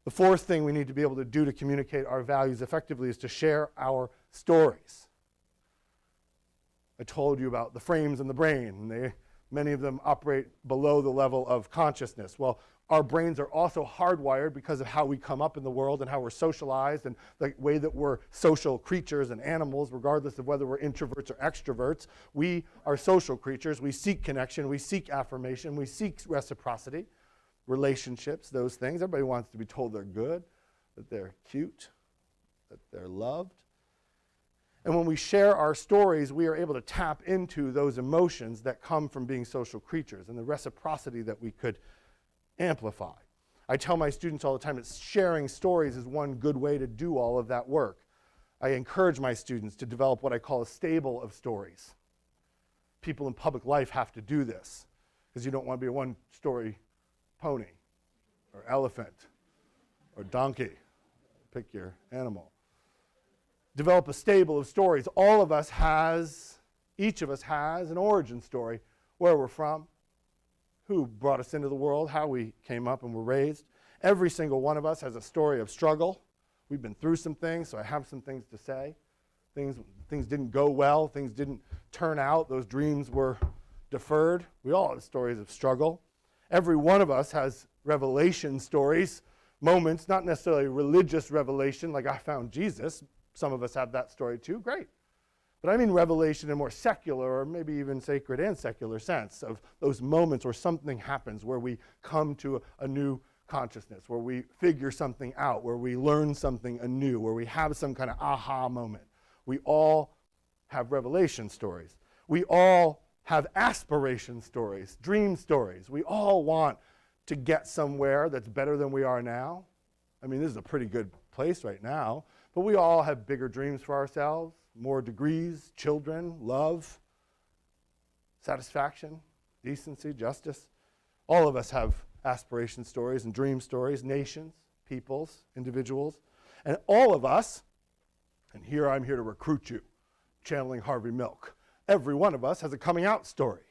The fourth thing we need to be able to do to communicate our values effectively is to share our stories. I told you about the frames in the brain, and many of them operate below the level of consciousness. Well, our brains are also hardwired because of how we come up in the world and how we're socialized and the way that we're social creatures and animals, regardless of whether we're introverts or extroverts. We are social creatures. We seek connection. We seek affirmation. We seek reciprocity, relationships, those things. Everybody wants to be told they're good, that they're cute, that they're loved. And when we share our stories, we are able to tap into those emotions that come from being social creatures and the reciprocity that we could amplify. I tell my students all the time that sharing stories is one good way to do all of that work. I encourage my students to develop what I call a stable of stories. People in public life have to do this because you don't want to be a one-story pony or elephant or donkey. Pick your animal. Develop a stable of stories. Each of us has an origin story, where we're from, who brought us into the world, how we came up and were raised. Every single one of us has a story of struggle. We've been through some things, so I have some things to say. Things didn't go well, things didn't turn out, those dreams were deferred. We all have stories of struggle. Every one of us has revelation stories, moments, not necessarily religious revelation, like I found Jesus. Some of us have that story too, great. But I mean revelation in a more secular or maybe even sacred and secular sense of those moments where something happens, where we come to a new consciousness, where we figure something out, where we learn something anew, where we have some kind of aha moment. We all have revelation stories. We all have aspiration stories, dream stories. We all want to get somewhere that's better than we are now. I mean, this is a pretty good place right now, but we all have bigger dreams for ourselves. More degrees, children, love, satisfaction, decency, justice. All of us have aspiration stories and dream stories, nations, peoples, individuals. And all of us, and here I'm here to recruit you, channeling Harvey Milk. Every one of us has a coming out story.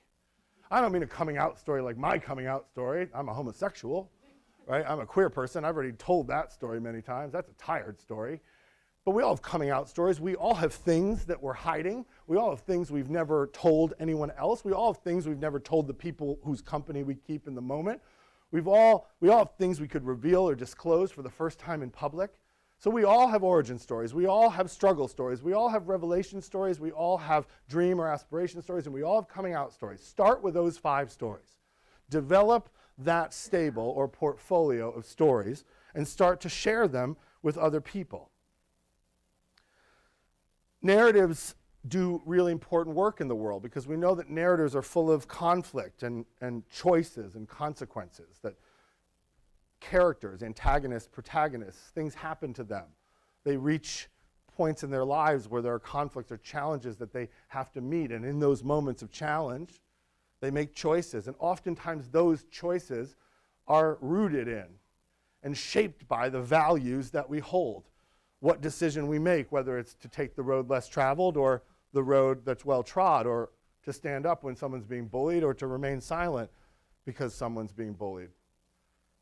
I don't mean a coming out story like my coming out story. I'm a homosexual, right? I'm a queer person. I've already told that story many times. That's a tired story. But we all have coming out stories. We all have things that we're hiding. We all have things we've never told anyone else. We all have things we've never told the people whose company we keep in the moment. We all have things we could reveal or disclose for the first time in public. So we all have origin stories. We all have struggle stories. We all have revelation stories. We all have dream or aspiration stories. And we all have coming out stories. Start with those 5 stories. Develop that stable or portfolio of stories and start to share them with other people. Narratives do really important work in the world because we know that narratives are full of conflict and choices and consequences, that characters, antagonists, protagonists, things happen to them. They reach points in their lives where there are conflicts or challenges that they have to meet, and in those moments of challenge, they make choices, and oftentimes those choices are rooted in and shaped by the values that we hold. What decision we make, whether it's to take the road less traveled or the road that's well trod, or to stand up when someone's being bullied or to remain silent because someone's being bullied.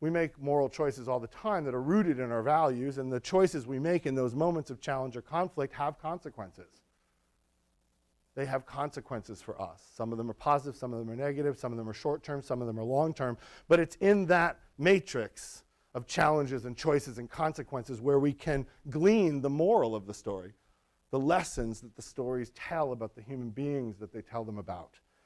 We make moral choices all the time that are rooted in our values, and the choices we make in those moments of challenge or conflict have consequences. They have consequences for us. Some of them are positive, some of them are negative, some of them are short-term, some of them are long-term, but it's in that matrix of challenges and choices and consequences where we can glean the moral of the story, the lessons that the stories tell about the human beings that they tell them about.